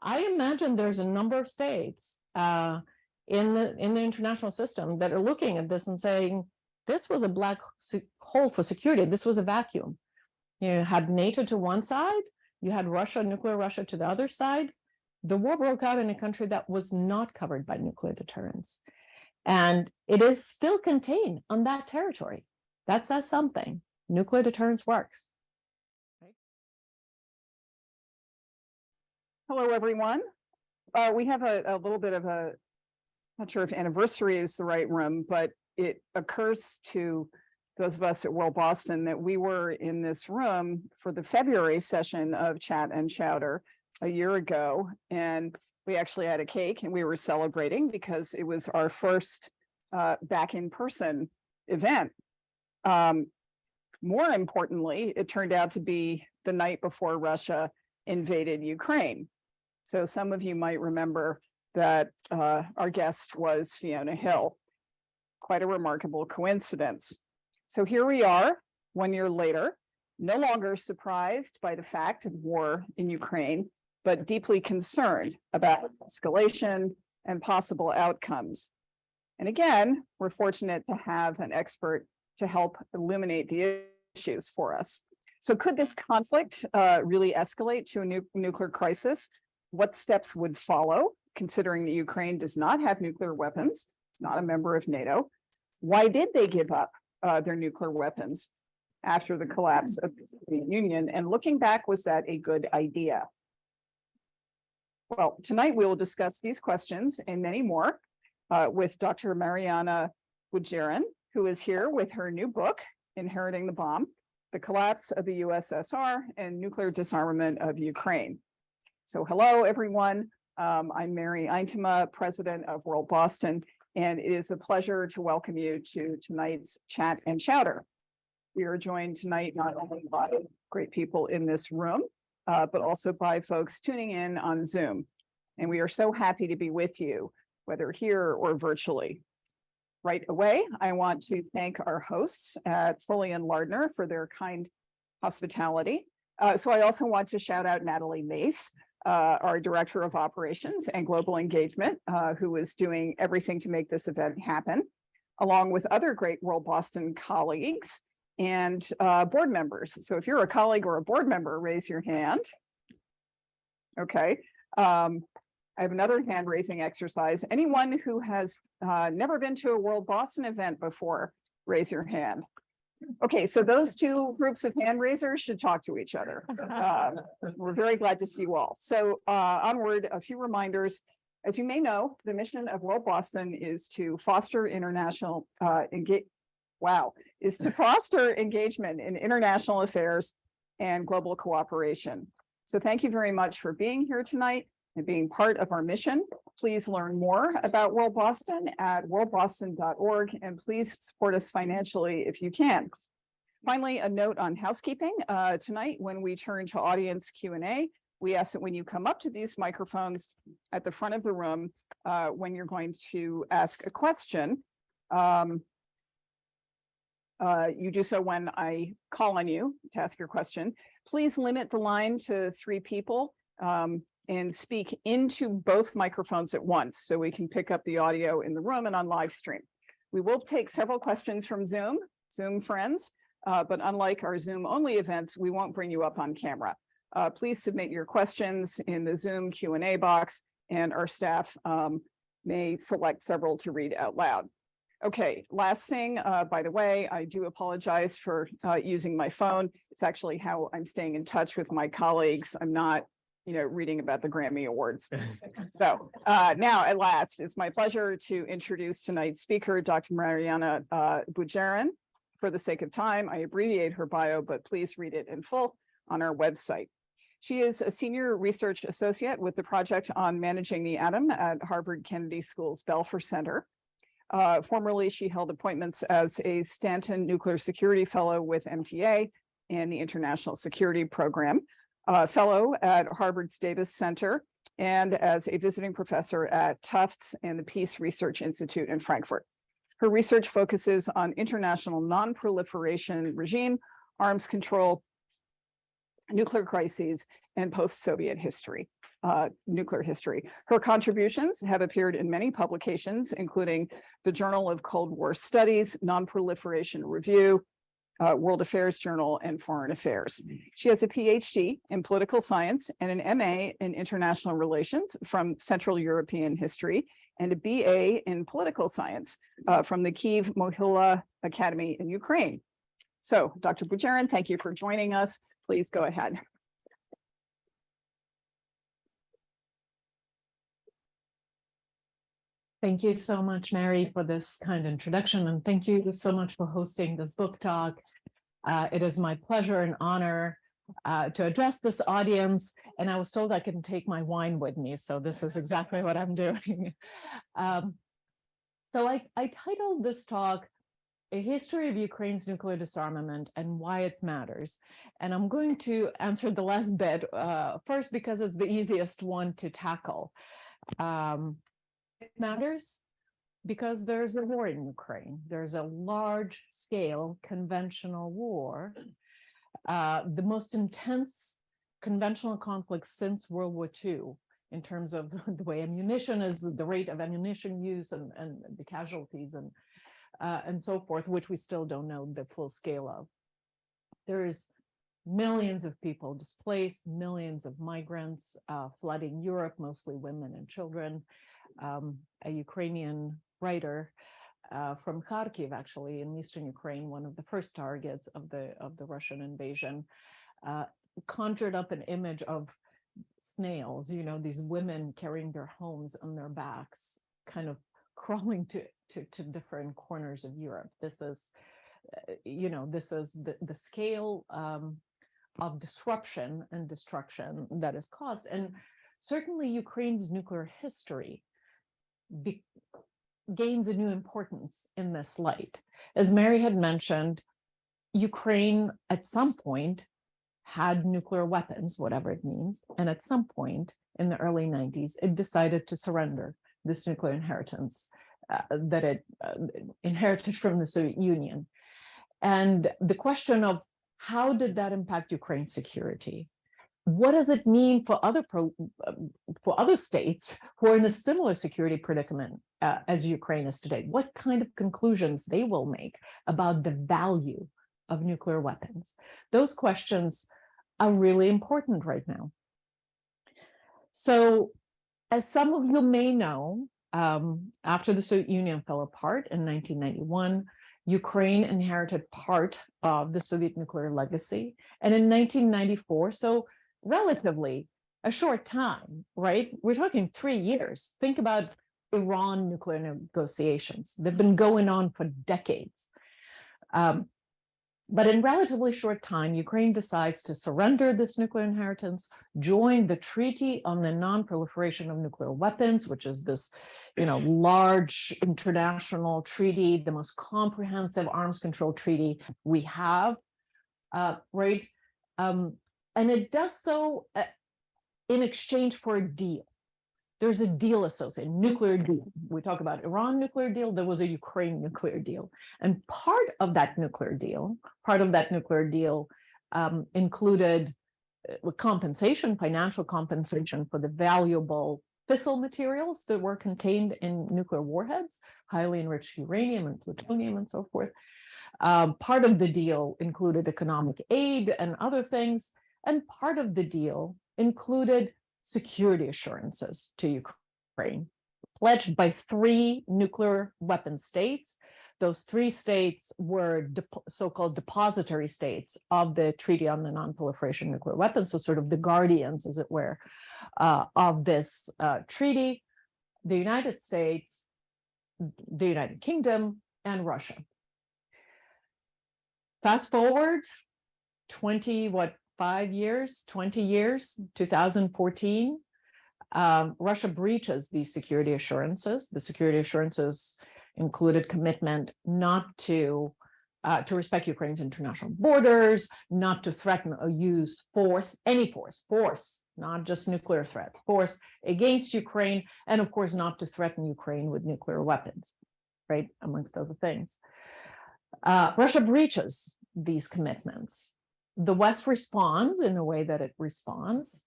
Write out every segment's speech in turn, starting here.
I imagine there's a number of states in the international system that are looking at this and saying, this was a black hole for security. This was a vacuum. You had NATO to one side, you had Russia, nuclear Russia to the other side. The war broke out in a country that was not covered by nuclear deterrence. And it is still contained on that territory. That says something. Nuclear deterrence works. Hello, everyone. We have a little bit of a, not sure if anniversary is the right room, but it occurs to those of us at World Boston that we were in this room for the February session of Chat and Chowder a year ago. And we actually had a cake and we were celebrating because it was our first back in person event. More importantly, it turned out to be the night before Russia invaded Ukraine. So some of you might remember that our guest was Fiona Hill. Quite a remarkable coincidence. So here we are 1 year later, no longer surprised by the fact of war in Ukraine, but deeply concerned about escalation and possible outcomes. And again, we're fortunate to have an expert to help illuminate the issues for us. So could this conflict really escalate to a nuclear crisis? What steps would follow, considering that Ukraine does not have nuclear weapons, not a member of NATO? Why did they give up their nuclear weapons after the collapse of the Soviet Union? And looking back, was that a good idea? Well, tonight we will discuss these questions and many more with Dr. Mariana Budjeryn, who is here with her new book, Inheriting the Bomb: The Collapse of the USSR and Nuclear Disarmament of Ukraine. So hello, everyone. I'm Mary Eintema, president of World Boston, and it is a pleasure to welcome you to tonight's Chat and Chowder. We are joined tonight not only by great people in this room, but also by folks tuning in on Zoom. And we are so happy to be with you, whether here or virtually. Right away, I want to thank our hosts at Foley and Lardner for their kind hospitality. So I also want to shout out Natalie Mace, our Director of Operations and Global Engagement, who is doing everything to make this event happen, along with other great World Boston colleagues and board members. So if you're a colleague or a board member, raise your hand. Okay. I have another hand raising exercise. Anyone who has never been to a World Boston event before, raise your hand. Okay, so those two groups of hand raisers should talk to each other. We're very glad to see you all. So onward, a few reminders. As you may know, the mission of World Boston is to foster international foster engagement in international affairs and global cooperation. So thank you very much for being here tonight and being part of our mission. Please learn more about World Boston at worldboston.org, and please support us financially if you can. Finally, a note on housekeeping. Tonight, when we turn to audience Q&A, we ask that when you come up to these microphones at the front of the room, when you're going to ask a question, you do so when I call on you to ask your question. Please limit the line to 3 people. And speak into both microphones at once so we can pick up the audio in the room and on live stream. We will take several questions from Zoom friends, but unlike our Zoom only events, we won't bring you up on camera. Please submit your questions in the Zoom Q&A box, and our staff may select several to read out loud. Okay, last thing, by the way, I do apologize for using my phone. It's actually how I'm staying in touch with my colleagues. I'm not reading about the Grammy Awards. So now at last, it's my pleasure to introduce tonight's speaker, Dr. Mariana Budjeryn. For the sake of time, I abbreviate her bio, but please read it in full on our website. She is a senior research associate with the project on managing the atom at Harvard Kennedy School's Belfer Center. Formerly, she held appointments as a Stanton Nuclear Security Fellow with MTA and the International Security Program. Fellow at Harvard's Davis Center, and as a visiting professor at Tufts and the Peace Research Institute in Frankfurt. Her research focuses on international non-proliferation regime, arms control, nuclear crises, and post-Soviet history. nuclear history. Her contributions have appeared in many publications, including the Journal of Cold War Studies, Non-Proliferation Review, World Affairs Journal, and Foreign Affairs. She has a Ph.D. in political science and an MA in international relations from Central European history, and a BA in political science from the Kyiv-Mohyla Academy in Ukraine. So, Dr. Budjeryn, thank you for joining us. Please go ahead. Thank you so much, Mary, for this kind introduction, and thank you so much for hosting this book talk. It is my pleasure and honor to address this audience, and I was told I can take my wine with me, so this is exactly what I'm doing. So I titled this talk, A History of Ukraine's Nuclear Disarmament and Why It Matters. And I'm going to answer the last bit first because it's the easiest one to tackle. It matters because there's a war in Ukraine. There's a large-scale conventional war, the most intense conventional conflict since World War II, in terms of the way ammunition is, the rate of ammunition use, and the casualties and so forth, which we still don't know the full scale of. There's millions of people displaced, millions of migrants flooding Europe, mostly women and children. A Ukrainian writer from Kharkiv, actually in eastern Ukraine, one of the first targets of the Russian invasion, conjured up an image of snails, you know, these women carrying their homes on their backs, kind of crawling to different corners of Europe. This is, this is the scale of disruption and destruction that is caused. And certainly Ukraine's nuclear history gains a new importance in this light. As Mary had mentioned, Ukraine at some point had nuclear weapons, whatever it means, and at some point in the early 90s, it decided to surrender this nuclear inheritance that it inherited from the Soviet Union. And the question of how did that impact Ukraine's security? What does it mean for other states who are in a similar security predicament as Ukraine is today? What kind of conclusions they will make about the value of nuclear weapons? Those questions are really important right now. So, as some of you may know, after the Soviet Union fell apart in 1991, Ukraine inherited part of the Soviet nuclear legacy. And in 1994, so relatively a short time, right? We're talking 3 years. Think about Iran nuclear negotiations. They've been going on for decades. But in relatively short time, Ukraine decides to surrender this nuclear inheritance, join the Treaty on the Non-Proliferation of Nuclear Weapons, which is this, large international treaty, the most comprehensive arms control treaty we have, right? And it does so in exchange for a deal. There's a deal associated, nuclear deal. We talk about Iran nuclear deal, there was a Ukraine nuclear deal. And part of that nuclear deal included compensation, financial compensation for the valuable fissile materials that were contained in nuclear warheads, highly enriched uranium and plutonium and so forth. Part of the deal included economic aid and other things. And part of the deal included security assurances to Ukraine, pledged by 3 nuclear weapon states. Those 3 states were so-called depository states of the Treaty on the Non-Proliferation of Nuclear Weapons, so sort of the guardians, as it were, of this treaty: the United States, the United Kingdom, and Russia. Fast forward 20 years, 2014, Russia breaches these security assurances. The security assurances included commitment not to respect Ukraine's international borders, not to threaten or use force, any force, not just nuclear threats, force against Ukraine, and of course not to threaten Ukraine with nuclear weapons, right, amongst other things. Russia breaches these commitments. The West responds in the way that it responds.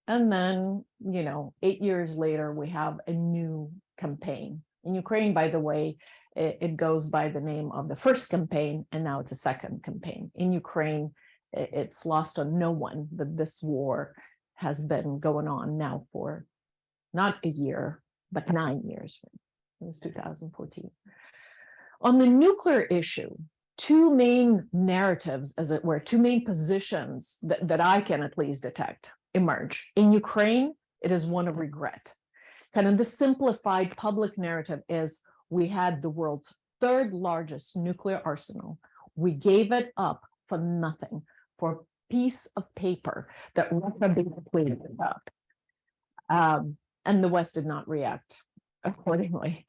And then, 8 years later, we have a new campaign. In Ukraine, by the way, it goes by the name of the first campaign, and now it's a second campaign. In Ukraine, it's lost on no one that this war has been going on now for not a year, but 9 years, since 2014. On the nuclear issue, two main narratives, as it were, two main positions that I can at least detect emerge. In Ukraine, it is one of regret. Kind of the simplified public narrative is we had the world's third largest nuclear arsenal. We gave it up for nothing, for a piece of paper that Russia basically gave up. And the West did not react accordingly,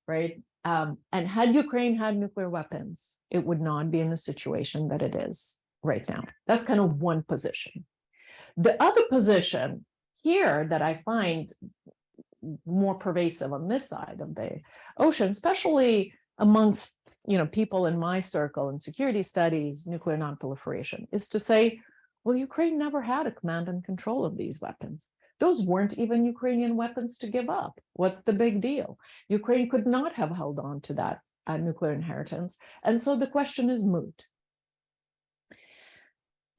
right? And had Ukraine had nuclear weapons, it would not be in the situation that it is right now. That's kind of one position. The other position here that I find more pervasive on this side of the ocean, especially amongst people in my circle in security studies, nuclear non-proliferation, is to say, well, Ukraine never had a command and control of these weapons. Those weren't even Ukrainian weapons to give up. What's the big deal? Ukraine could not have held on to that nuclear inheritance. And so the question is moot.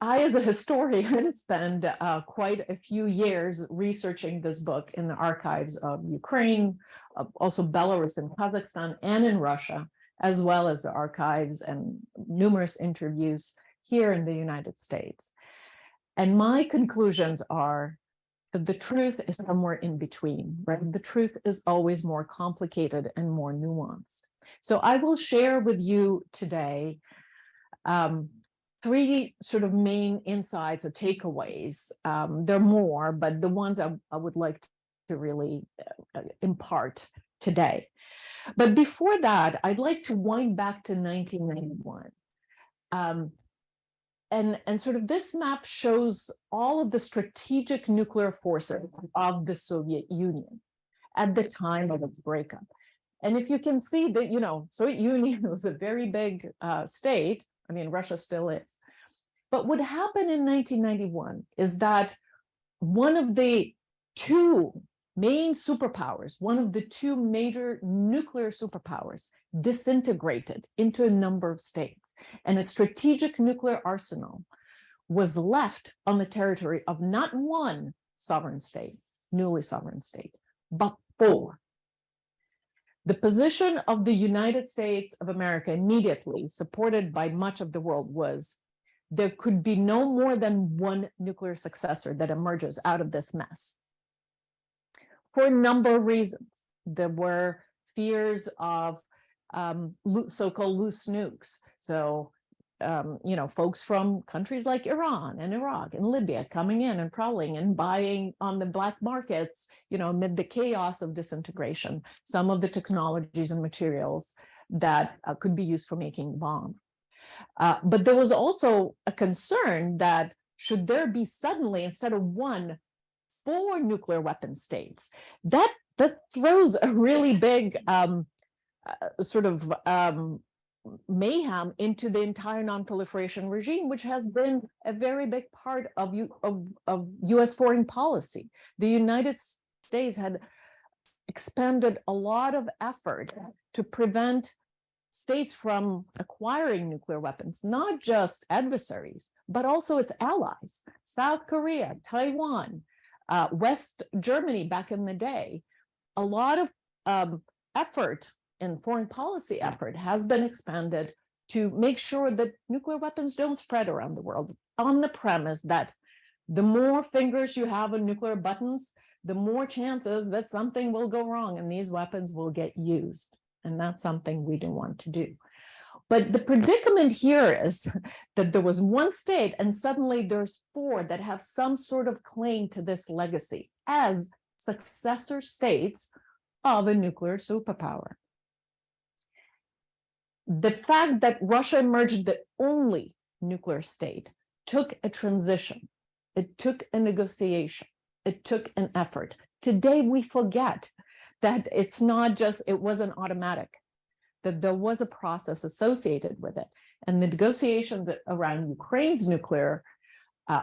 I, as a historian, spent quite a few years researching this book in the archives of Ukraine, also Belarus and Kazakhstan, and in Russia, as well as the archives and numerous interviews here in the United States. And my conclusions are that the truth is somewhere in between, right? The truth is always more complicated and more nuanced. So I will share with you today three sort of main insights or takeaways. There are more, but the ones I would like to really impart today. But before that, I'd like to wind back to 1991. And sort of this map shows all of the strategic nuclear forces of the Soviet Union at the time of its breakup. And if you can see that, Soviet Union was a very big state. I mean, Russia still is. But what happened in 1991 is that one of the two main superpowers, one of the two major nuclear superpowers, disintegrated into a number of states. And a strategic nuclear arsenal was left on the territory of not one sovereign state, newly sovereign state, but four. The position of the United States of America immediately, supported by much of the world, was there could be no more than one nuclear successor that emerges out of this mess. For a number of reasons. There were fears of so-called loose nukes. So, folks from countries like Iran and Iraq and Libya coming in and prowling and buying on the black markets, amid the chaos of disintegration, some of the technologies and materials that could be used for making bombs. But there was also a concern that should there be suddenly, instead of one, 4 nuclear weapon states, that throws a really big mayhem into the entire non-proliferation regime, which has been a very big part of U.S. foreign policy. The United States had expended a lot of effort to prevent states from acquiring nuclear weapons, not just adversaries, but also its allies, South Korea, Taiwan, West Germany back in the day. A lot of effort and foreign policy effort has been expended to make sure that nuclear weapons don't spread around the world, on the premise that the more fingers you have on nuclear buttons, the more chances that something will go wrong and these weapons will get used. And that's something we don't want to do. But the predicament here is that there was one state and suddenly there's 4 that have some sort of claim to this legacy as successor states of a nuclear superpower. The fact that Russia emerged the only nuclear state took a transition. It took a negotiation. It took an effort. Today, we forget that it's not just, it wasn't automatic, that there was a process associated with it. And the negotiations around Ukraine's nuclear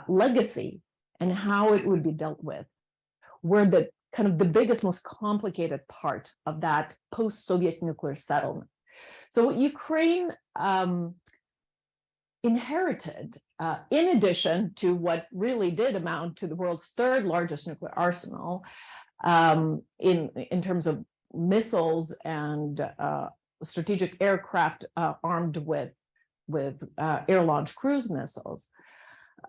legacy and how it would be dealt with were the kind of the biggest, most complicated part of that post-Soviet nuclear settlement. So what Ukraine inherited, in addition to what really did amount to the world's third largest nuclear arsenal, in terms of missiles and strategic aircraft armed with air-launched cruise missiles,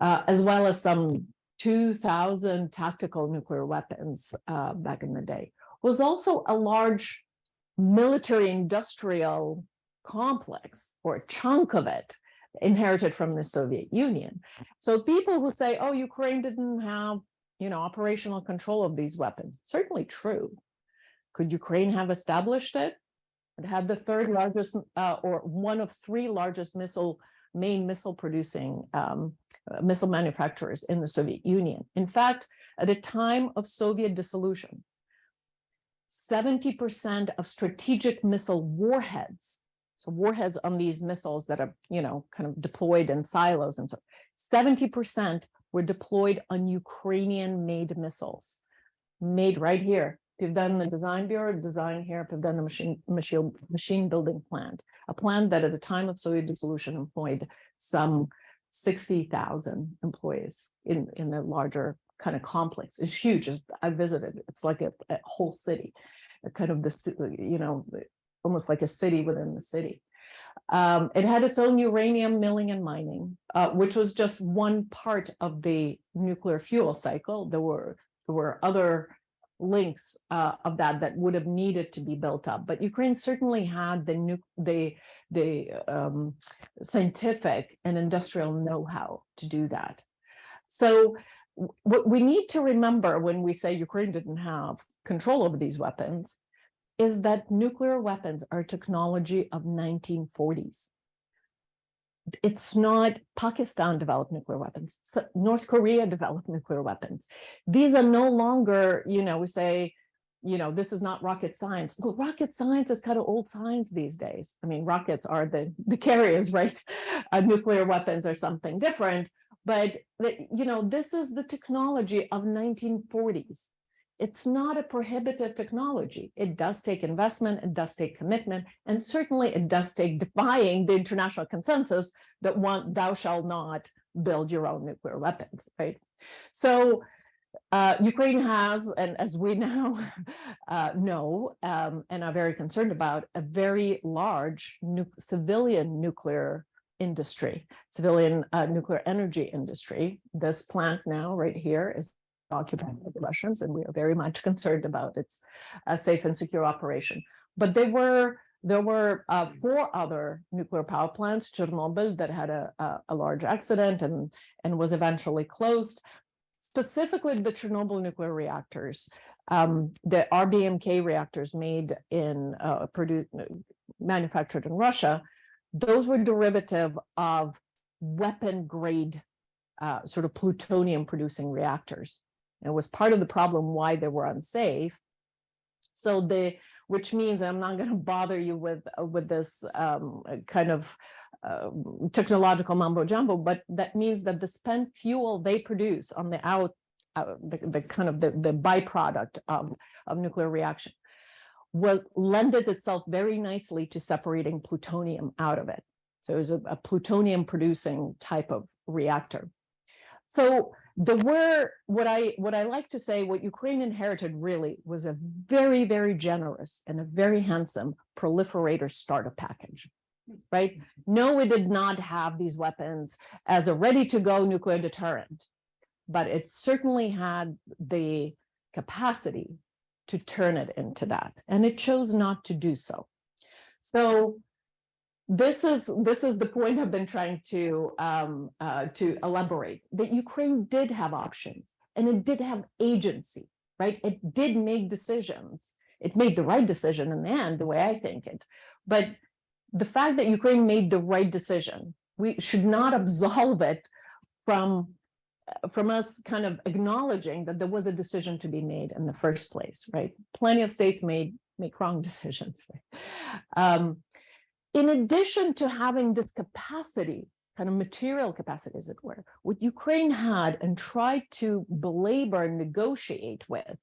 as well as some 2,000 tactical nuclear weapons back in the day, was also a large military industrial complex, or a chunk of it, inherited from the Soviet Union. So people who say, oh, Ukraine didn't have, operational control of these weapons, certainly true. Could Ukraine have established it? It had the third largest, or one of three largest main missile producing missile manufacturers in the Soviet Union. In fact, at a time of Soviet dissolution, 70% of strategic missile warheads, so warheads on these missiles that are, kind of deployed in silos and so, 70% were deployed on Ukrainian-made missiles, made right here. We've done the design bureau, design here, we've done the machine building plant, a plant that at the time of Soviet dissolution employed some 60,000 employees in the larger kind of complex. It's huge. I visited. It's like a whole city, a kind of almost like a city within the city. It had its own uranium milling and mining, which was just one part of the nuclear fuel cycle. There were other links of that would have needed to be built up, but Ukraine certainly had the scientific and industrial know-how to do that. So what we need to remember when we say Ukraine didn't have control over these weapons is that nuclear weapons are technology of 1940s. It's not Pakistan developed nuclear weapons. North Korea developed nuclear weapons. These are no longer, we say, this is not rocket science. Well, rocket science is kind of old science these days. I mean, rockets are the carriers, right? Nuclear weapons are something different. But, this is the technology of 1940s. It's not a prohibitive technology. It does take investment, it does take commitment, and certainly it does take defying the international consensus that thou shalt not build your own nuclear weapons, right? So Ukraine has, and as we now know and are very concerned about, a very large civilian nuclear industry, civilian nuclear energy industry. This plant now right here is occupied by the Russians, and we are very much concerned about its safe and secure operation. But there were 4 other nuclear power plants, Chernobyl, that had a large accident and was eventually closed. Specifically, the Chernobyl nuclear reactors, the RBMK reactors manufactured in Russia, those were derivative of weapon grade sort of plutonium producing reactors. It was part of the problem why they were unsafe. So which means, I'm not going to bother you with this kind of technological mumbo jumbo, but that means that the spent fuel they produce on the the byproduct of nuclear reaction lended itself very nicely to separating plutonium out of it. So it was a plutonium producing type of reactor. So what I like to say, what Ukraine inherited really was a very, very generous and a very handsome proliferator starter package, right? No, it did not have these weapons as a ready-to-go nuclear deterrent, but it certainly had the capacity to turn it into that, and it chose not to do so. So this is the point I've been trying to elaborate, that Ukraine did have options and it did have agency, right? It did make decisions. It made the right decision in the end, the way I think it. But the fact that Ukraine made the right decision, we should not absolve it from us kind of acknowledging that there was a decision to be made in the first place, right? Plenty of states make wrong decisions. In addition to having this capacity kind of material capacity, as it were. What Ukraine had and tried to belabor and negotiate with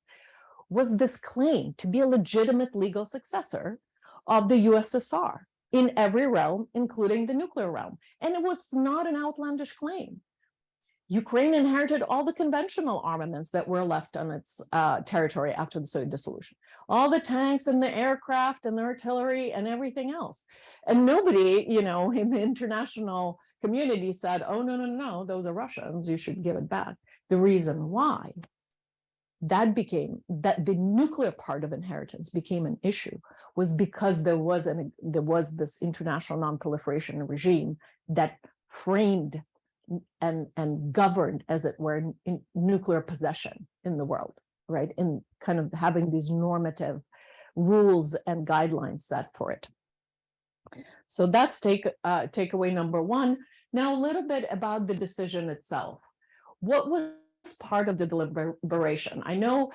was this claim to be a legitimate legal successor of the USSR in every realm, including the nuclear realm. And it was not an outlandish claim. Ukraine inherited all the conventional armaments that were left on its territory after the Soviet dissolution, all the tanks and the aircraft and the artillery and everything else. And nobody, you know, in the international community said, oh, no, no, no, those are Russians, you should give it back. The reason why that the nuclear part of inheritance became an issue was because there was this international non-proliferation regime that framed and governed, as it were, in nuclear possession in the world, right? In kind of having these normative rules and guidelines set for it. So that's takeaway number one. Now, a little bit about the decision itself. What was part of the deliberation? I know,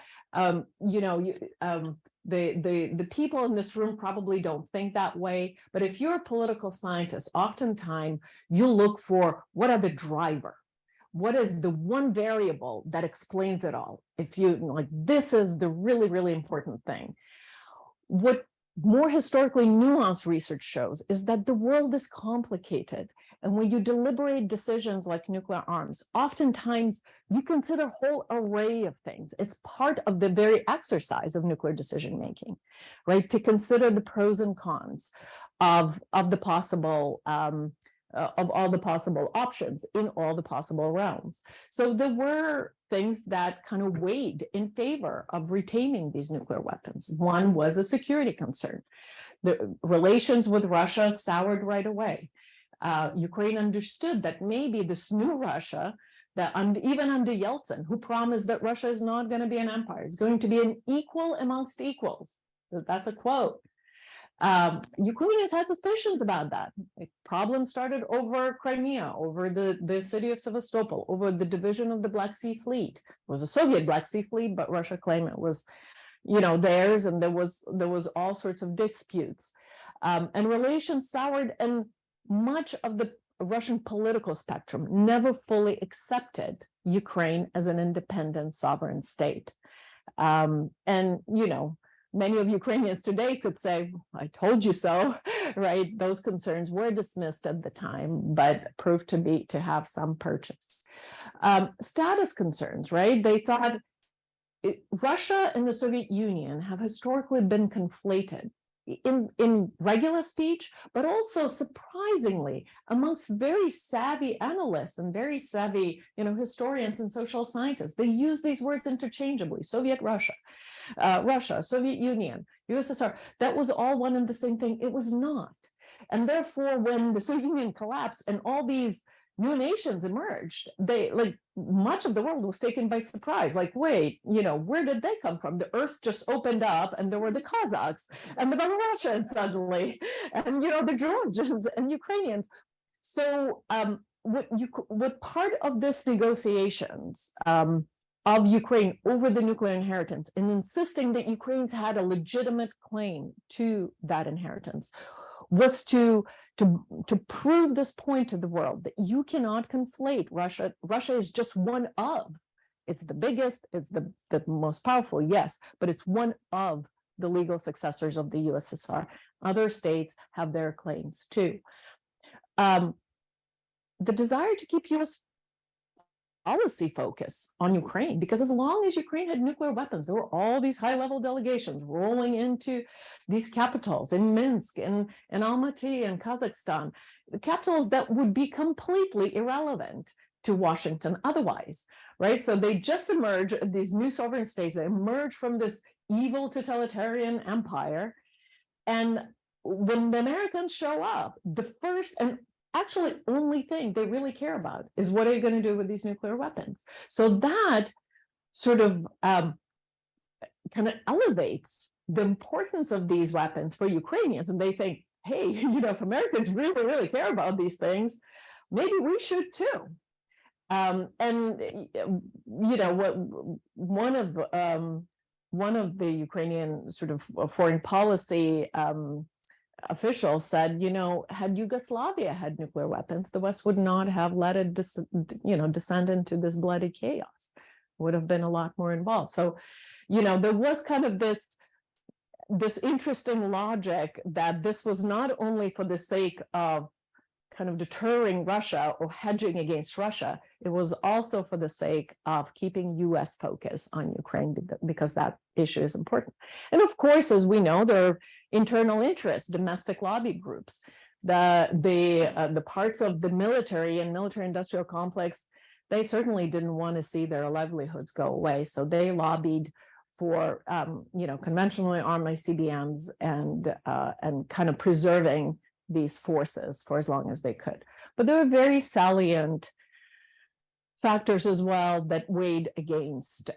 the people in this room probably don't think that way, but if you're a political scientist, oftentimes you look for what are the driver, what is the one variable that explains it all. If you like, this is the really, really important thing. What more historically nuanced research shows is that the world is complicated. And when you deliberate decisions like nuclear arms, oftentimes you consider a whole array of things. It's part of the very exercise of nuclear decision making, right? To consider the pros and cons of the possible of all the possible options in all the possible realms. So there were things that kind of weighed in favor of retaining these nuclear weapons. One was a security concern. The relations with Russia soured right away. Ukraine understood that maybe this new Russia, that even under Yeltsin, who promised that Russia is not going to be an empire, it's going to be an equal amongst equals. That's a quote. Ukrainians had suspicions about that. Problems started over Crimea, over the city of Sevastopol, over the division of the Black Sea Fleet. It was a Soviet Black Sea Fleet, but Russia claimed it was, theirs, and there was all sorts of disputes. And relations soured, and much of the Russian political spectrum never fully accepted Ukraine as an independent sovereign state. Many of Ukrainians today could say, I told you so, right? Those concerns were dismissed at the time, but proved to have some purchase. Status concerns, right? They thought Russia and the Soviet Union have historically been conflated in regular speech, but also surprisingly amongst very savvy analysts and very savvy, historians and social scientists. They use these words interchangeably. Soviet Russia, Russia, Soviet Union, USSR. That was all one and the same thing. It was not. And therefore, when the Soviet Union collapsed and all these new nations emerged, much of the world was taken by surprise. Like, wait, where did they come from? The earth just opened up and there were the Kazakhs and the Belarusians suddenly, and the Georgians and Ukrainians. So what part of this negotiations of Ukraine over the nuclear inheritance, and insisting that Ukrainians had a legitimate claim to that inheritance, was to prove this point to the world that you cannot conflate Russia. Russia is just one of, it's the biggest, it's the most powerful, yes, but it's one of the legal successors of the USSR. Other states have their claims too. The desire to keep US policy focus on Ukraine, because as long as Ukraine had nuclear weapons, there were all these high-level delegations rolling into these capitals in Minsk and Almaty and Kazakhstan, the capitals that would be completely irrelevant to Washington otherwise, right? So they just emerge, these new sovereign states, they emerge from this evil totalitarian empire. And when the Americans show up, the first and actually only thing they really care about is what are you going to do with these nuclear weapons. So that sort of kind of elevates the importance of these weapons for Ukrainians, and they think, hey, if Americans really, really care about these things, maybe we should too. What one of the Ukrainian sort of foreign policy officials said, had Yugoslavia had nuclear weapons, the West would not have let it descend into this bloody chaos. Would have been a lot more involved. So, there was kind of this interesting logic that this was not only for the sake of kind of deterring Russia or hedging against Russia, it was also for the sake of keeping US focus on Ukraine, because that issue is important. And of course, as we know, there are internal interests, domestic lobby groups, the parts of the military and military industrial complex, they certainly didn't want to see their livelihoods go away. So they lobbied for conventionally armed ICBMs and kind of preserving these forces for as long as they could. But there were very salient factors as well that weighed against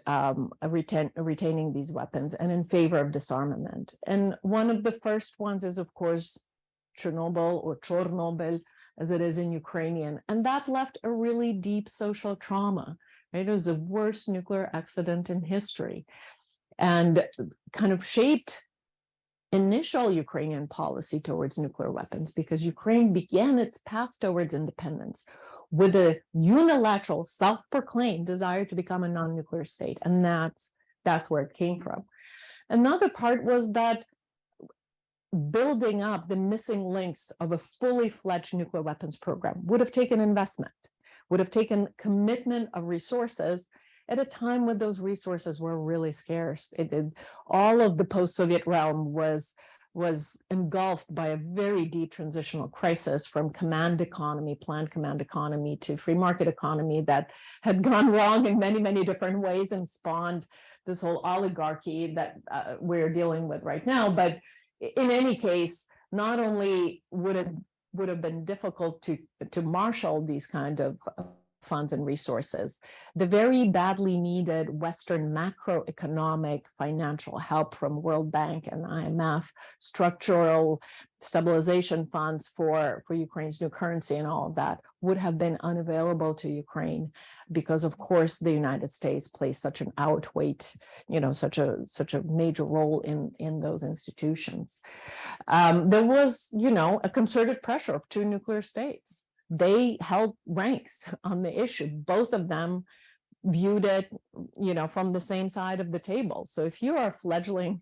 retaining these weapons and in favor of disarmament. And one of the first ones is, of course, Chernobyl, or Chornobyl, as it is in Ukrainian. And that left a really deep social trauma, right? It was the worst nuclear accident in history and kind of shaped initial Ukrainian policy towards nuclear weapons, because Ukraine began its path towards independence with a unilateral, self-proclaimed desire to become a non-nuclear state. And that's where it came from. Another part was that building up the missing links of a fully fledged nuclear weapons program would have taken investment, would have taken commitment of resources at a time when those resources were really scarce. All of the post-Soviet realm was engulfed by a very deep transitional crisis from command economy, planned command economy, to free market economy that had gone wrong in many, many different ways and spawned this whole oligarchy that we're dealing with right now. But in any case, not only would have been difficult to marshal these kind of funds and resources, the very badly needed Western macroeconomic financial help from World Bank and IMF, structural stabilization funds for Ukraine's new currency and all of that would have been unavailable to Ukraine, because of course the United States plays such an outweight, such a major role in those institutions. There was, a concerted pressure of two nuclear states. They held ranks on the issue. Both of them viewed it, from the same side of the table. So if you are a fledgling,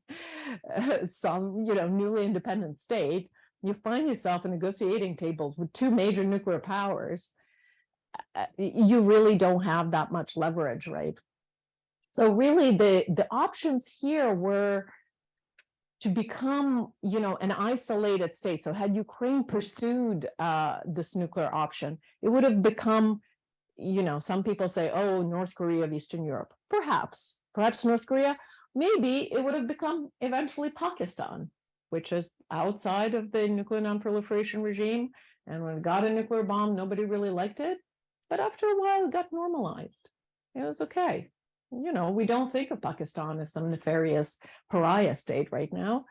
newly independent state, you find yourself in negotiating tables with two major nuclear powers, you really don't have that much leverage, right? So really the options here were to become, an isolated state. So had Ukraine pursued this nuclear option, it would have become, some people say, oh, North Korea of Eastern Europe. Perhaps North Korea. Maybe it would have become eventually Pakistan, which is outside of the nuclear non-proliferation regime. And when it got a nuclear bomb, nobody really liked it. But after a while, it got normalized. It was okay. We don't think of Pakistan as some nefarious pariah state right now,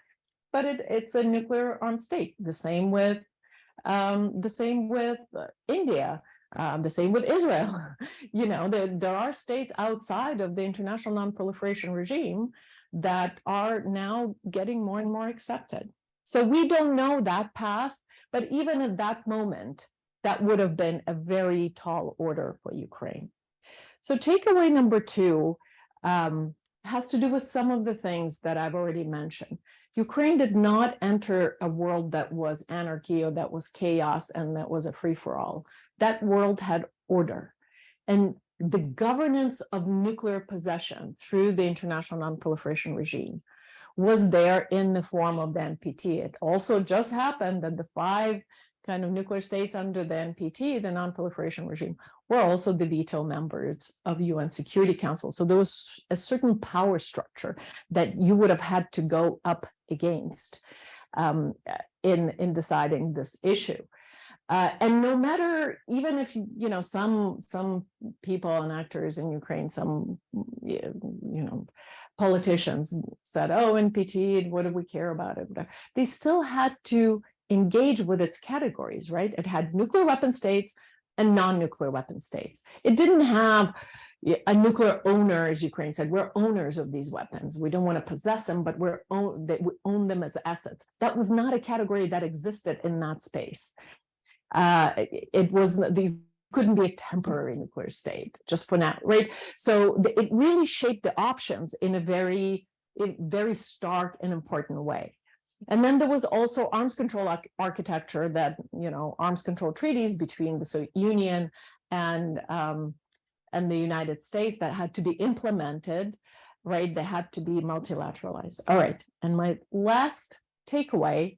but it's a nuclear armed state. The same with India, the same with Israel. There are states outside of the international non-proliferation regime that are now getting more and more accepted. So we don't know that path, but even at that moment, that would have been a very tall order for Ukraine. So takeaway number 2 has to do with some of the things that I've already mentioned. Ukraine did not enter a world that was anarchy or that was chaos and that was a free-for-all. That world had order. And the governance of nuclear possession through the international non-proliferation regime was there in the form of the NPT. It also just happened that the 5 kind of nuclear states under the NPT, the non-proliferation regime, were also the veto members of UN Security Council. So there was a certain power structure that you would have had to go up against in deciding this issue. And no matter, even if, some people and actors in Ukraine, some, politicians said, oh, NPT, what do we care about it? They still had to engage with its categories, right? It had nuclear weapon states and non-nuclear weapon states. It didn't have, a nuclear owner, as Ukraine said, we're owners of these weapons. We don't want to possess them, but we own them as assets. That was not a category that existed in that space. It was these couldn't be a temporary nuclear state just for now, right? So it really shaped the options in a very stark and important way. And then there was also arms control architecture that, arms control treaties between the Soviet Union and the United States that had to be implemented, right? They had to be multilateralized. All right. And my last takeaway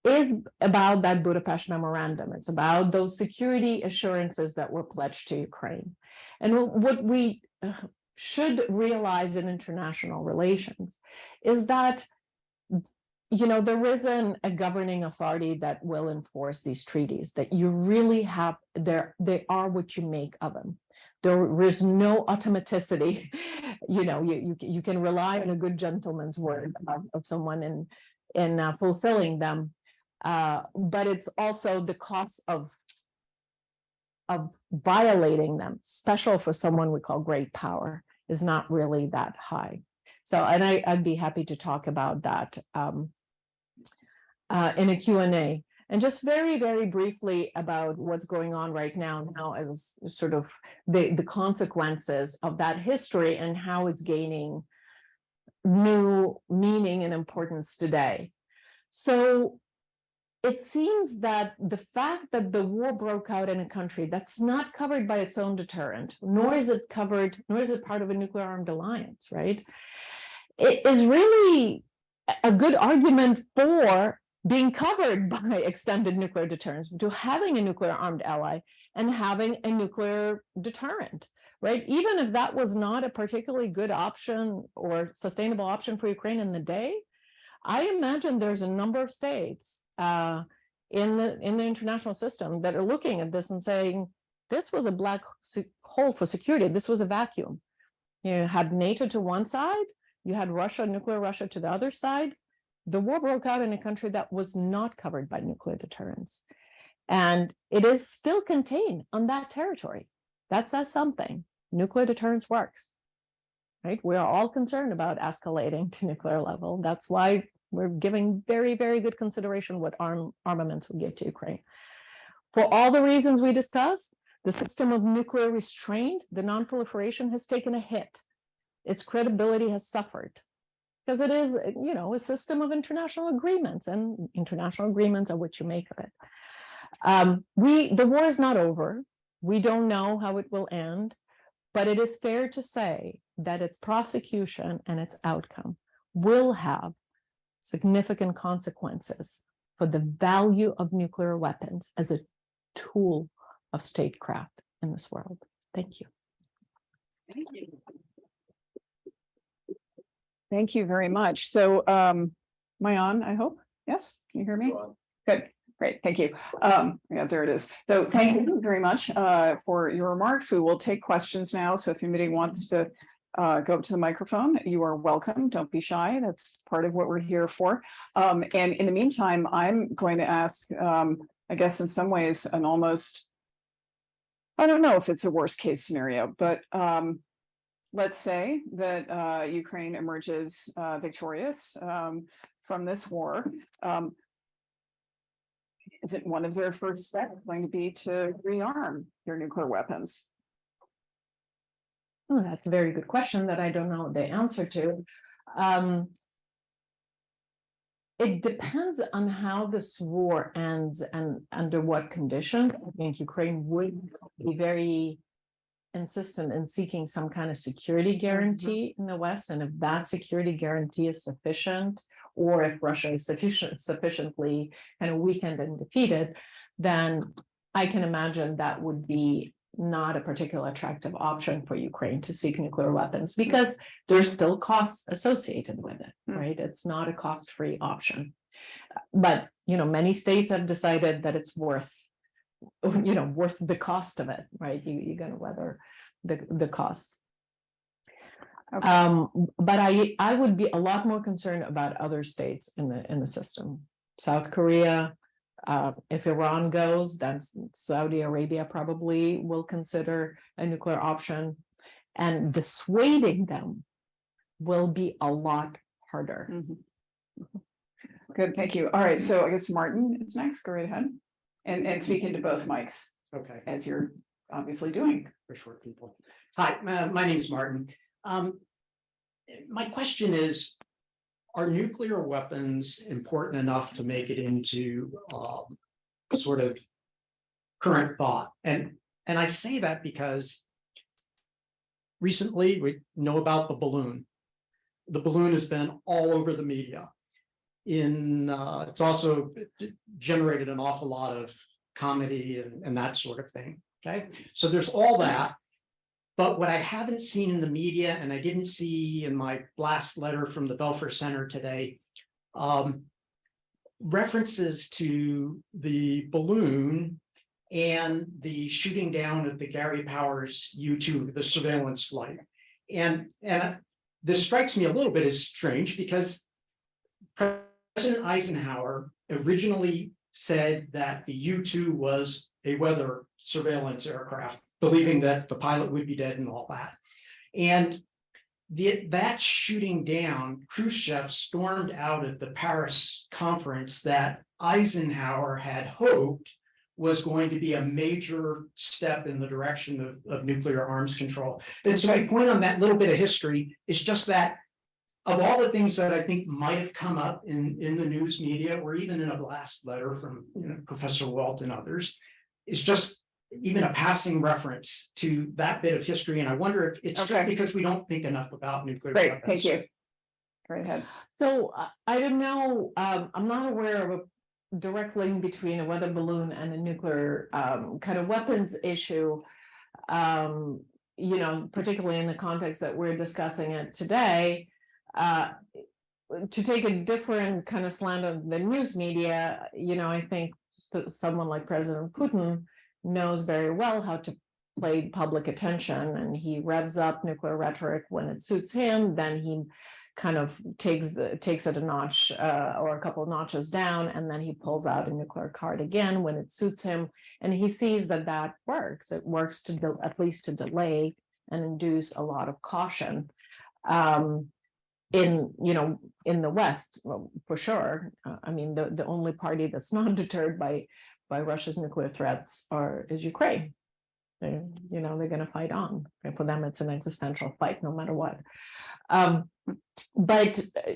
is about that Budapest memorandum. It's about those security assurances that were pledged to Ukraine. And what we should realize in international relations is that, there isn't a governing authority that will enforce these treaties, that you really have, they are what you make of them. There is no automaticity. You can rely on a good gentleman's word of someone in fulfilling them. But it's also the cost of violating them, special for someone we call great power, is not really that high. So, and I'd be happy to talk about that in a Q&A. And just very, very briefly about what's going on right now as sort of the consequences of that history and how it's gaining new meaning and importance today. So it seems that the fact that the war broke out in a country that's not covered by its own deterrent, nor is it part of a nuclear armed alliance, right? It is really a good argument for being covered by extended nuclear deterrence, to having a nuclear armed ally and having a nuclear deterrent, right? Even if that was not a particularly good option or sustainable option for Ukraine in the day, I imagine there's a number of states in the international system that are looking at this and saying, this was a black hole for security. This was a vacuum. You had NATO to one side, you had nuclear Russia to the other side. The war broke out in a country that was not covered by nuclear deterrence. And it is still contained on that territory. That says something. Nuclear deterrence works, right? We are all concerned about escalating to nuclear level. That's why we're giving very, very good consideration what armaments we give to Ukraine. For all the reasons we discussed, the system of nuclear restraint, the non-proliferation, has taken a hit. Its credibility has suffered because it is, a system of international agreements, and international agreements are what you make of it. The war is not over. We don't know how it will end, but it is fair to say that its prosecution and its outcome will have significant consequences for the value of nuclear weapons as a tool of statecraft in this world. Thank you. Thank you. Thank you very much. So, am I on, I hope? Yes, can you hear me? Good, great, thank you. Yeah, there it is. So thank you very much for your remarks. We will take questions now. So if anybody wants to go up to the microphone, you are welcome. Don't be shy. That's part of what we're here for. And in the meantime, I'm going to ask, I guess in some ways, an almost, I don't know if it's a worst case scenario, but let's say that Ukraine emerges victorious from this war. Isn't one of their first steps going to be to rearm their nuclear weapons? Oh, that's a very good question that I don't know the answer to. It depends on how this war ends and under what conditions. I think Ukraine would be very insistent in seeking some kind of security guarantee in the West. And if that security guarantee is sufficient, or if Russia is sufficiently kind of weakened and defeated, then I can imagine that would be not a particularly attractive option for Ukraine to seek nuclear weapons, because there's still costs associated with it, right? It's not a cost-free option. But, many states have decided that it's worth the cost of it, right? You're going to weather the cost. Okay. But I would be a lot more concerned about other states in the system. South Korea, If Iran goes, then Saudi Arabia probably will consider a nuclear option, and dissuading them will be a lot harder. Mhm. Good, thank you. All right, so I guess Martin is next. Go right ahead. And speak into both mics, Okay, as you're obviously doing. for short people. Hi, my name is Martin. My question is, are nuclear weapons important enough to make it into sort of current thought? And I say that because recently we know about the balloon. The balloon has been all over the media. It's also generated an awful lot of comedy and that sort of thing. Okay, so there's all that. But what I haven't seen in the media, and I didn't see in my last letter from the Belfer Center today, references to the balloon and the shooting down of the Gary Powers U-2, the surveillance flight. And this strikes me a little bit as strange because President Eisenhower originally said that the U-2 was a weather surveillance aircraft, believing that the pilot would be dead and all that. And that shooting down, Khrushchev stormed out of the Paris conference that Eisenhower had hoped was going to be a major step in the direction of nuclear arms control. And so my point on that little bit of history is just that of all the things that I think might have come up in the news media, or even in a last letter from Professor Walt and others, is just even a passing reference to that bit of history. And I wonder if it's just because we don't think enough about nuclear weapons. Thank you. Go ahead. So I don't know, I'm not aware of a direct link between a weather balloon and a nuclear kind of weapons issue, particularly in the context that we're discussing it today. To take a different kind of slant of the news media, I think someone like President Putin knows very well how to play public attention, and he revs up nuclear rhetoric when it suits him. Then he kind of takes it a notch or a couple of notches down, and then he pulls out a nuclear card again when it suits him. And he sees that works. It works to at least to delay and induce a lot of caution. In the West, well, for sure. I mean, the only party that's not deterred by Russia's nuclear threats is Ukraine. They're going to fight on. And for them, it's an existential fight, no matter what. But to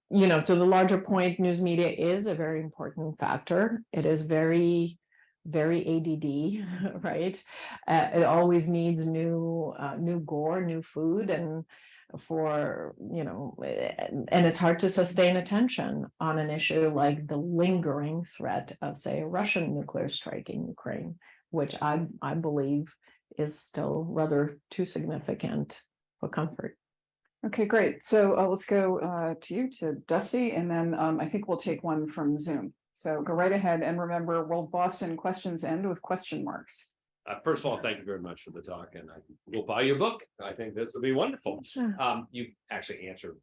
the larger point, news media is a very important factor. It is very, very ADD, right? It always needs new gore, new food, and and it's hard to sustain attention on an issue like the lingering threat of, say, a Russian nuclear strike in Ukraine, which I believe is still rather too significant for comfort. Okay, great. So let's go to Dusty, and then I think we'll take one from Zoom. So go right ahead, and remember, World Boston questions end with question marks. First of all, thank you very much for the talk, and I will buy your book. I think this will be wonderful. Sure. You actually answered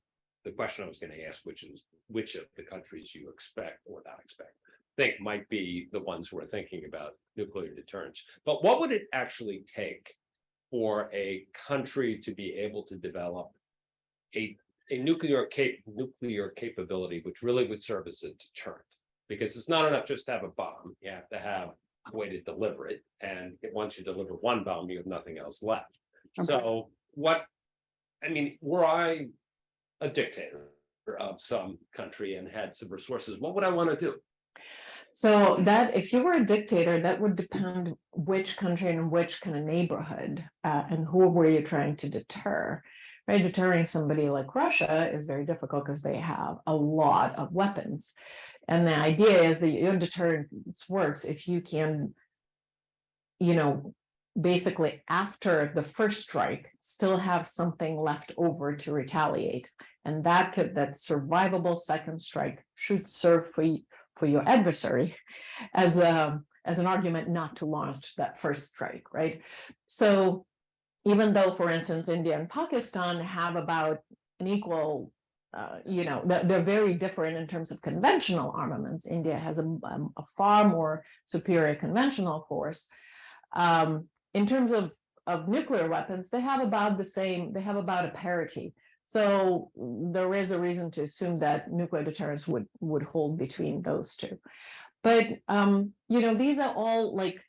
the question I was going to ask, which is which of the countries you expect or not think might be the ones who are thinking about nuclear deterrence. But what would it actually take for a country to be able to develop a nuclear capability which really would serve as a deterrent? Because it's not enough just to have a bomb. You have to have a way to deliver it. And once you deliver one bomb, you have nothing else left. Okay. So were I a dictator of some country and had some resources, what would I want to do? So that if you were a dictator, that would depend which country and which kind of neighborhood and who were you trying to deter. Right, deterring somebody like Russia is very difficult because they have a lot of weapons. And the idea is that your deterrence works if you can, basically after the first strike, still have something left over to retaliate. And that survivable second strike should serve for your adversary as an argument not to launch that first strike, right? So even though, for instance, India and Pakistan have about an equal they're very different in terms of conventional armaments. India has a far more superior conventional force. In terms of nuclear weapons, they have about the same, they have about a parity. So there is a reason to assume that nuclear deterrence would hold between those two. But, these are all like,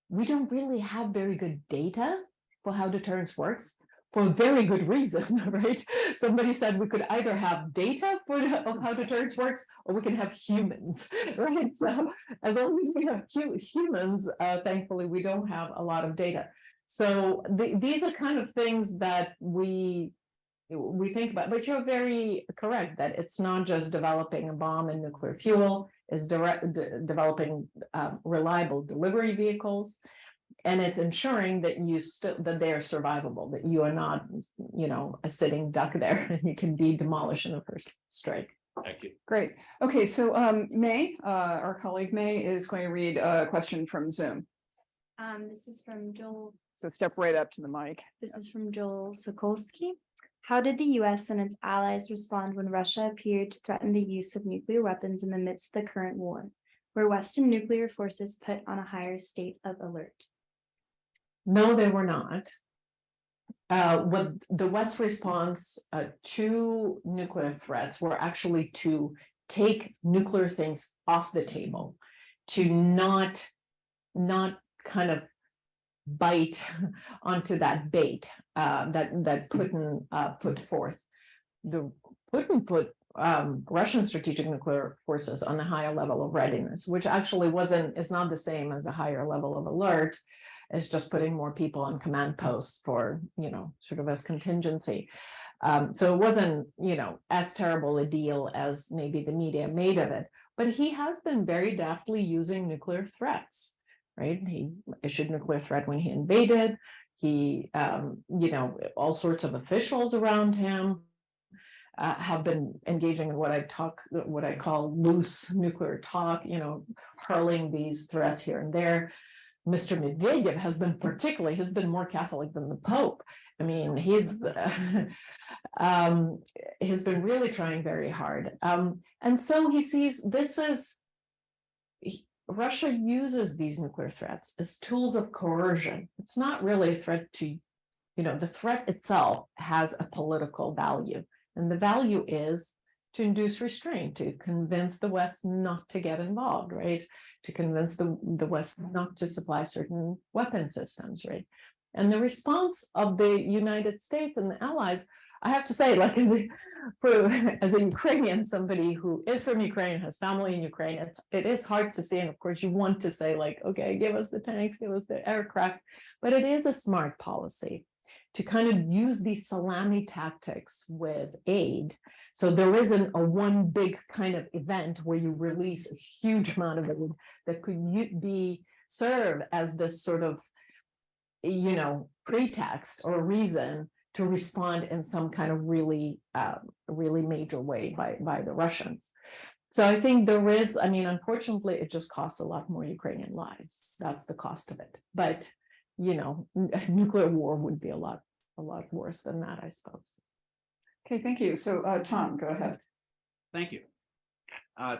we don't really have very good data for how deterrence works for a very good reason, right? Somebody said we could either have data of how deterrence works, or we can have humans, right? So as long as we have humans, thankfully, we don't have a lot of data. So these are kind of things that we think about, but you're very correct that it's not just developing a bomb and nuclear fuel, it's developing reliable delivery vehicles, and it's ensuring that that they are survivable, that you are not, a sitting duck there and you can be demolished in the first strike. Thank you. Great. Okay, so May, our colleague May, is going to read a question from Zoom. This is from Joel. So step right up to the mic. This is from Joel Sokolsky. How did the US and its allies respond when Russia appeared to threaten the use of nuclear weapons in the midst of the current war? Were Western nuclear forces put on a higher state of alert? No, they were not. What the West's response to nuclear threats were actually to take nuclear things off the table, to not kind of bite onto that bait that Putin put forth. Putin put Russian strategic nuclear forces on a higher level of readiness, which actually is not the same as a higher level of alert. It's just putting more people on command posts for, sort of as contingency. So it wasn't, as terrible a deal as maybe the media made of it, but he has been very deftly using nuclear threats, right? He issued nuclear threat when he invaded. He, all sorts of officials around him have been engaging in what I call loose nuclear talk, hurling these threats here and there. Mr. Medvedev has been more Catholic than the Pope. I mean, he's been really trying very hard. And so he sees this as Russia uses these nuclear threats as tools of coercion. It's not really a threat to, the threat itself has a political value. And the value is to induce restraint, to convince the West not to get involved, right? To convince the West not to supply certain weapon systems, right? And the response of the United States and the allies, I have to say, like as a Ukrainian, somebody who is from Ukraine, has family in Ukraine, it is hard to see. And of course, you want to say like, okay, give us the tanks, give us the aircraft, but it is a smart policy to kind of use these salami tactics with aid. So there isn't a one big kind of event where you release a huge amount of aid that could serve as this sort of, pretext or reason to respond in some kind of really major way by the Russians. So I think there is, unfortunately, it just costs a lot more Ukrainian lives. That's the cost of it. But, nuclear war would be a lot worse than that, I suppose. Okay, thank you. So Tom, go ahead. Thank you.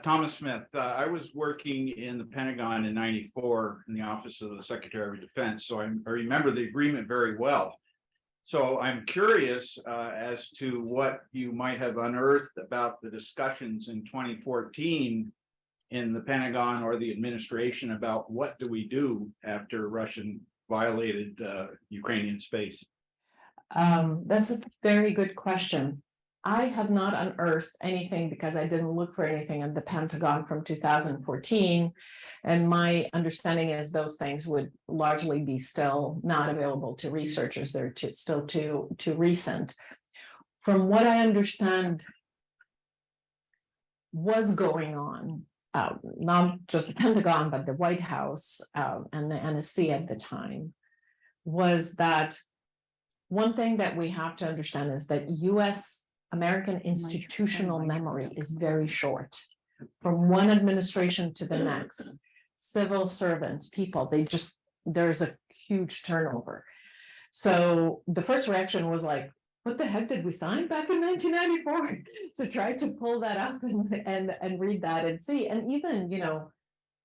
Thomas Smith. I was working in the Pentagon in '94 in the Office of the Secretary of Defense, so I remember the agreement very well. So I'm curious as to what you might have unearthed about the discussions in 2014 in the Pentagon or the administration about what do we do after Russian violated Ukrainian space. That's a very good question. I have not unearthed anything because I didn't look for anything in the Pentagon from 2014. And my understanding is those things would largely be still not available to researchers. They're still too recent. From what I understand was going on, not just the Pentagon, but the White House and the NSC at the time, was that one thing that we have to understand is that American institutional memory is very short. From one administration to the next, civil servants, people, there's a huge turnover. So the first reaction was like, what the heck did we sign back in 1994? So try to pull that up and read that and see. And even,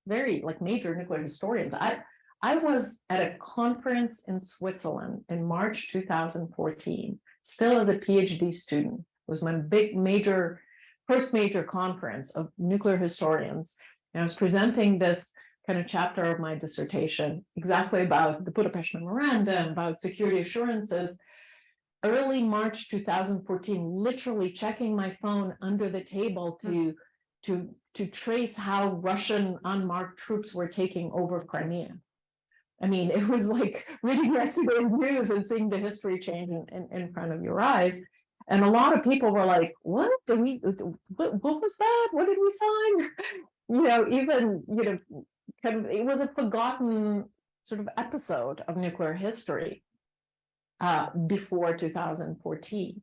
very like major nuclear historians. I was at a conference in Switzerland in March 2014, still as a PhD student. It was my first major conference of nuclear historians. And I was presenting this kind of chapter of my dissertation exactly about the Budapest Memorandum, about security assurances. Early March 2014, literally checking my phone under the table to trace how Russian unmarked troops were taking over Crimea. I mean, it was like reading yesterday's news and seeing the history change in front of your eyes. And a lot of people were like, what was that? What did we sign? Kind of, it was a forgotten sort of episode of nuclear history before 2014.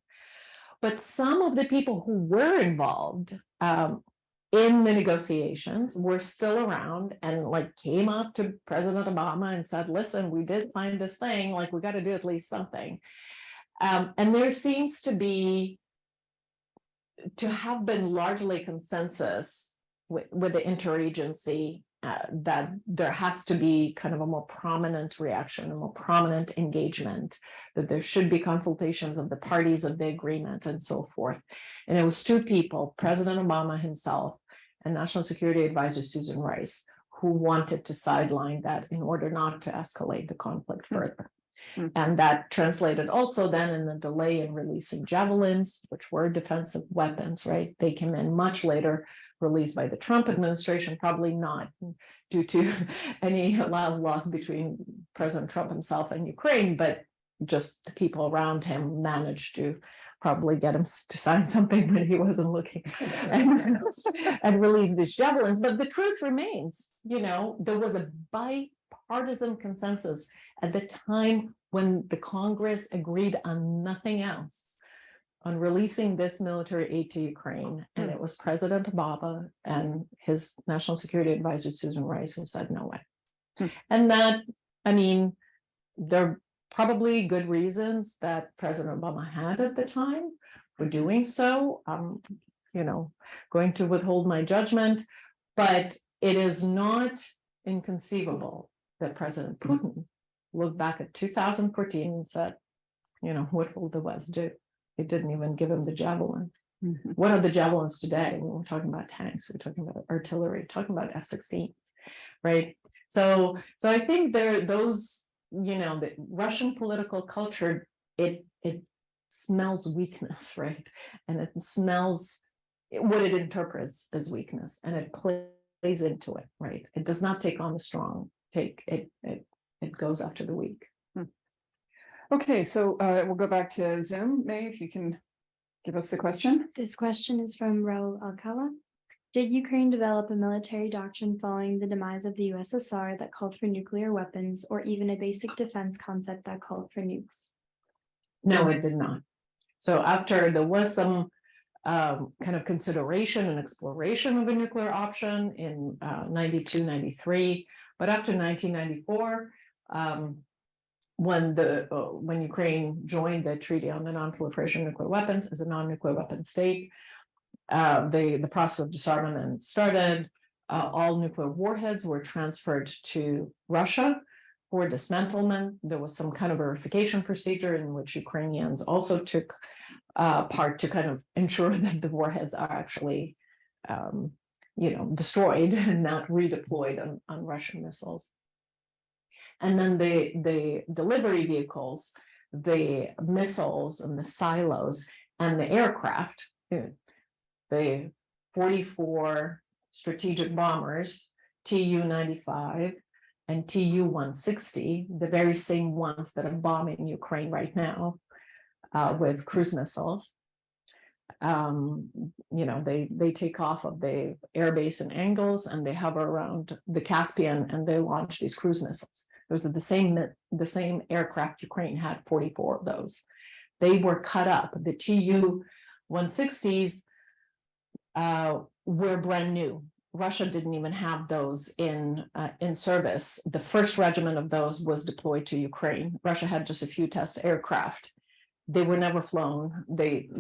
But some of the people who were involved in the negotiations were still around and like came up to President Obama and said, listen, we did sign this thing, like we got to do at least something. And there seems to have been largely consensus with the interagency that there has to be kind of a more prominent reaction, a more prominent engagement, that there should be consultations of the parties of the agreement and so forth. And it was two people, President Obama himself and National Security Advisor Susan Rice, who wanted to sideline that in order not to escalate the conflict further. Mm-hmm. And that translated also then in the delay in releasing javelins, which were defensive weapons, right? They came in much later, released by the Trump administration, probably not due to any love lost between President Trump himself and Ukraine, but just the people around him managed to probably get him to sign something when he wasn't looking and release these javelins. But the truth remains, there was a bipartisan consensus at the time when the Congress agreed on nothing else, on releasing this military aid to Ukraine. And it was President Obama and his National Security Advisor, Susan Rice, who said no way. And that, I mean, there are probably good reasons that President Obama had at the time for doing so. Going to withhold my judgment, but it is not inconceivable that President Putin looked back at 2014 and said, what will the West do? It didn't even give him the javelin. Mm-hmm. What are the javelins today? We're talking about tanks, we're talking about artillery, we're talking about F-16s, right? So I think those, the Russian political culture, it smells weakness, right? And it smells what it interprets as weakness, and it plays into it, right? It does not take on the strong, it goes after the weak. Okay, so we'll go back to Zoom. May, if you can give us the question. This question is from Raul Alcala. Did Ukraine develop a military doctrine following the demise of the USSR that called for nuclear weapons, or even a basic defense concept that called for nukes? No, it did not. So after there was some kind of consideration and exploration of a nuclear option in 92, 93, but after 1994, when Ukraine joined the Treaty on the Non-Proliferation of Nuclear Weapons as a non-nuclear weapon state, the process of disarmament started. All nuclear warheads were transferred to Russia for dismantlement. There was some kind of verification procedure in which Ukrainians also took part to kind of ensure that the warheads are actually, destroyed and not redeployed on Russian missiles. And then the delivery vehicles, the missiles and the silos and the aircraft, the 44 strategic bombers, Tu-95 and Tu-160, the very same ones that are bombing Ukraine right now with cruise missiles. They take off of the airbase in Angles and they hover around the Caspian and they launch these cruise missiles. Those are the same aircraft. Ukraine had 44 of those. They were cut up. The Tu-160s were brand new. Russia didn't even have those in service. The first regiment of those was deployed to Ukraine. Russia had just a few test aircraft. They were never flown. They,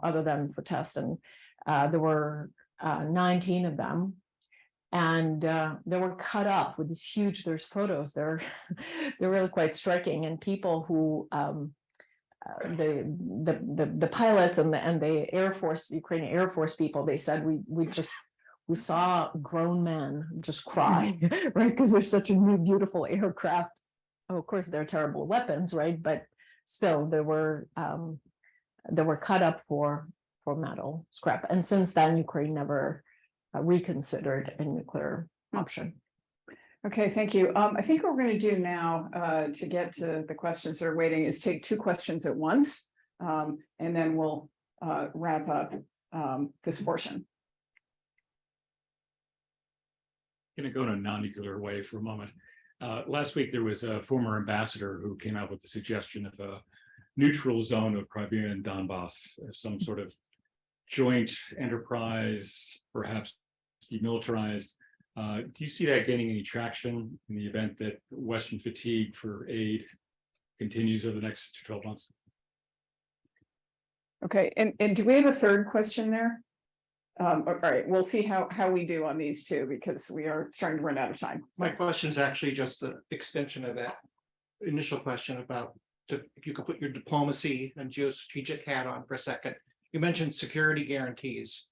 other than for tests, and there were 19 of them, and they were cut up with this huge. There's photos. They're they're really quite striking, and people who the pilots and the Air Force, Ukrainian Air Force people, they said we saw grown men just cry, right? Because there's such a new, beautiful aircraft. Oh, of course, they're terrible weapons, right? But still, they were cut up for metal scrap. And since then, Ukraine never reconsidered a nuclear option. Okay, thank you. I think what we're going to do now to get to the questions that are waiting is take two questions at once, and then we'll wrap up this portion. Going to go in a non-nuclear way for a moment. Last week, there was a former ambassador who came out with the suggestion of a neutral zone of Crimea and Donbass, some sort of joint enterprise, perhaps demilitarized. Do you see that gaining any traction in the event that Western fatigue for aid continues over the next 12 months? Okay, and do we have a third question there? All right, we'll see how we do on these two, because we are starting to run out of time. My question is actually just the extension of that initial question about if you could put your diplomacy and geostrategic hat on for a second. You mentioned security guarantees,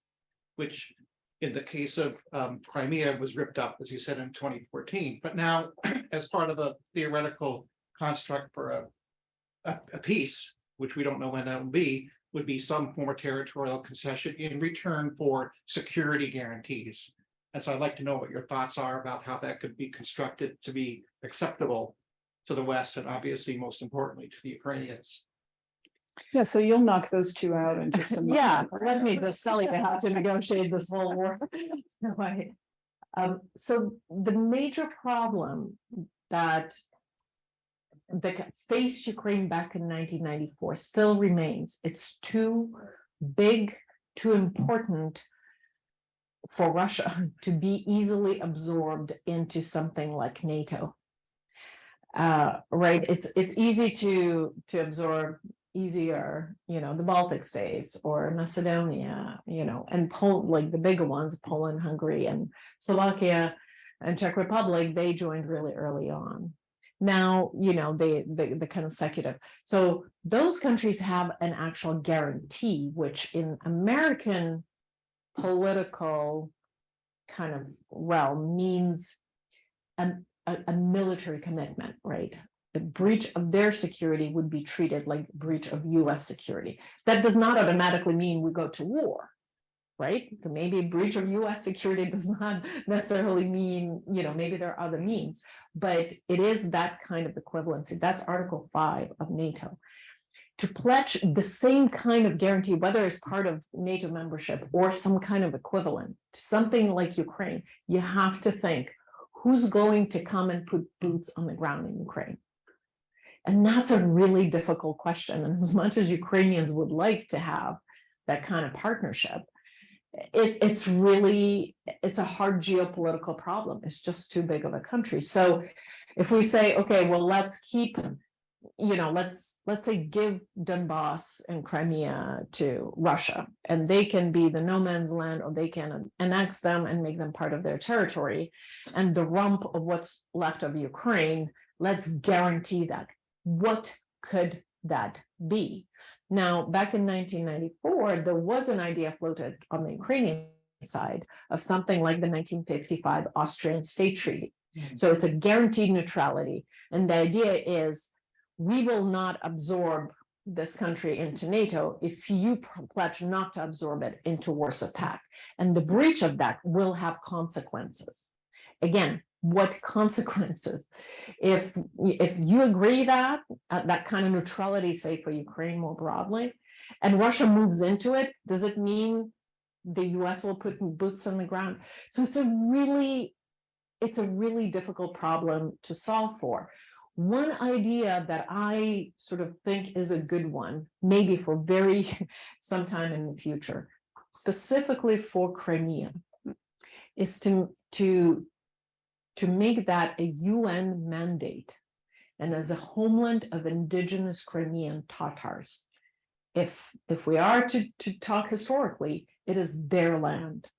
which in the case of Crimea was ripped up, as you said, in 2014. But now, as part of the theoretical construct for a peace, which we don't know when that'll be, would be some form of territorial concession in return for security guarantees. And so I'd like to know what your thoughts are about how that could be constructed to be acceptable to the West, and obviously, most importantly, to the Ukrainians. Yeah, so you'll knock those two out in just a minute. Yeah, let me just tell you how to negotiate this whole war. Right. So the major problem that faced Ukraine back in 1994 still remains. It's too big, too important for Russia to be easily absorbed into something like NATO. Right? It's easy to absorb, easier, the Baltic states or Macedonia, and like the bigger ones, Poland, Hungary, and Slovakia and Czech Republic, they joined really early on. Now, the kind of secular. So those countries have an actual guarantee, which in American political kind of realm means a military commitment, right? The breach of their security would be treated like breach of US security. That does not automatically mean we go to war, right? So maybe breach of US security does not necessarily mean, maybe there are other means, but it is that kind of equivalency. That's Article 5 of NATO. To pledge the same kind of guarantee, whether it's part of NATO membership or some kind of equivalent, to something like Ukraine, you have to think, who's going to come and put boots on the ground in Ukraine? And that's a really difficult question. And as much as Ukrainians would like to have that kind of partnership, it's a hard geopolitical problem. It's just too big of a country. So if we say, okay, well, let's keep, let's say give Donbass and Crimea to Russia, and they can be the no man's land, or they can annex them and make them part of their territory. And the rump of what's left of Ukraine, let's guarantee that. What could that be? Now, back in 1994, there was an idea floated on the Ukrainian side of something like the 1955 Austrian State Treaty. So it's a guaranteed neutrality. And the idea is we will not absorb this country into NATO if you pledge not to absorb it into Warsaw Pact. And the breach of that will have consequences. Again, what consequences? If you agree that that kind of neutrality, say for Ukraine more broadly, and Russia moves into it, does it mean the US will put boots on the ground? So it's a really difficult problem to solve for. One idea that I sort of think is a good one, maybe for sometime in the future, specifically for Crimea, is to make that a UN mandate, and as a homeland of indigenous Crimean Tatars, if we are to talk historically, it is their land.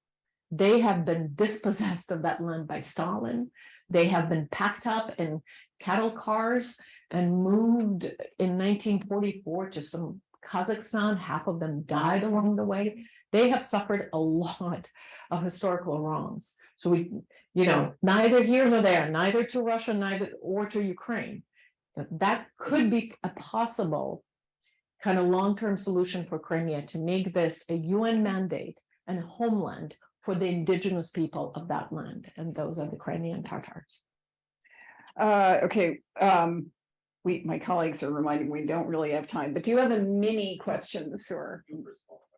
They have been dispossessed of that land by Stalin. They have been packed up in cattle cars and moved in 1944 to some Kazakhstan. Half of them died along the way. They have suffered a lot of historical wrongs. So we, neither here nor there, neither to Russia, neither or to Ukraine. That could be a possible kind of long-term solution for Crimea, to make this a UN mandate and a homeland for the indigenous people of that land, and those are the Crimean Tatars. Okay, my colleagues are reminding me we don't really have time, but do you have a mini questions or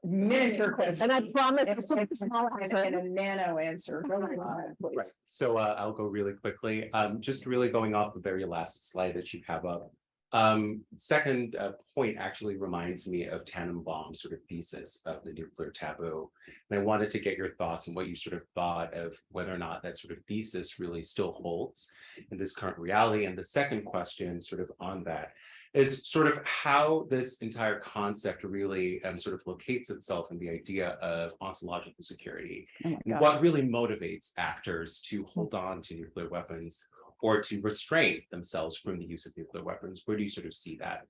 miniature questions? And I promise a super And small answer. and a nano answer. Go ahead, Right, please. so I'll go really quickly. Just really going off the very last slide that you have up. Second point actually reminds me of Tannenbaum's sort of thesis of the nuclear taboo. And I wanted to get your thoughts on what you sort of thought of whether or not that sort of thesis really still holds in this current reality. And the second question sort of on that is sort of how this entire concept really sort of locates itself in the idea of ontological security. Oh my And God. what really motivates actors to hold on to nuclear weapons or to restrain themselves from the use of nuclear weapons? Where do you sort of see that?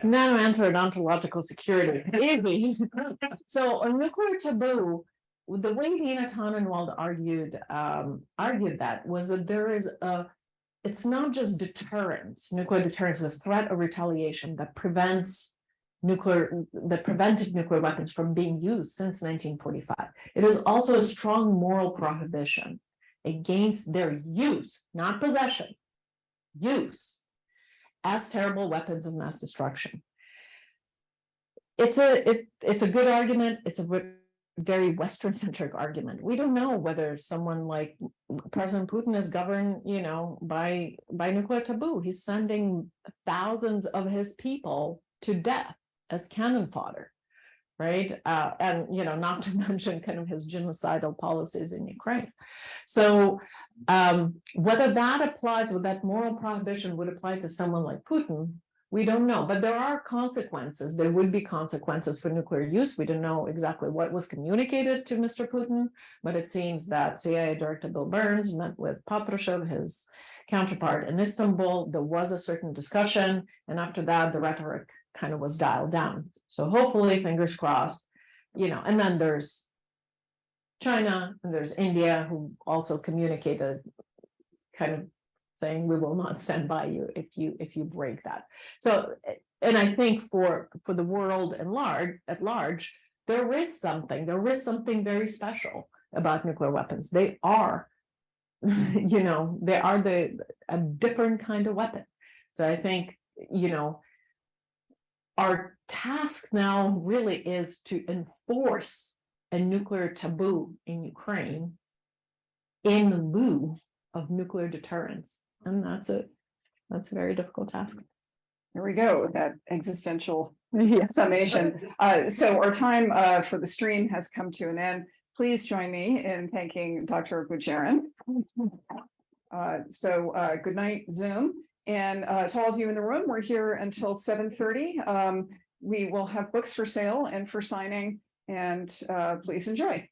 Nano answered ontological security. Easy. So a nuclear taboo, the way Nina Tannenwald argued that was that there is it's not just deterrence. Nuclear deterrence is a threat of retaliation that prevented nuclear weapons from being used since 1945. It is also a strong moral prohibition against their use, not possession, use as terrible weapons of mass destruction. It's a good argument. It's a very Western-centric argument. We don't know whether someone like President Putin is governed, by nuclear taboo. He's sending thousands of his people to death as cannon fodder, right? And not to mention kind of his genocidal policies in Ukraine. So whether that applies, or that moral prohibition would apply to someone like Putin, we don't know. But there are consequences. There would be consequences for nuclear use. We don't know exactly what was communicated to Mr. Putin, but it seems that CIA Director Bill Burns met with Patrushev, his counterpart in Istanbul. There was a certain discussion, and after that, the rhetoric kind of was dialed down. So hopefully, fingers crossed, and then there's China and there's India, who also communicated kind of saying we will not stand by you if you break that. So, and I think for the world at large, there is something very special about nuclear weapons. They are, they are a different kind of weapon. So I think, our task now really is to enforce a nuclear taboo in Ukraine in lieu of nuclear deterrence. And that's a very difficult task. There we go, that existential summation. So our time for the stream has come to an end. Please join me in thanking Dr. Budjeryn. Good night, Zoom. And to all of you in the room, we're here until 7:30. We will have books for sale and for signing, and please enjoy.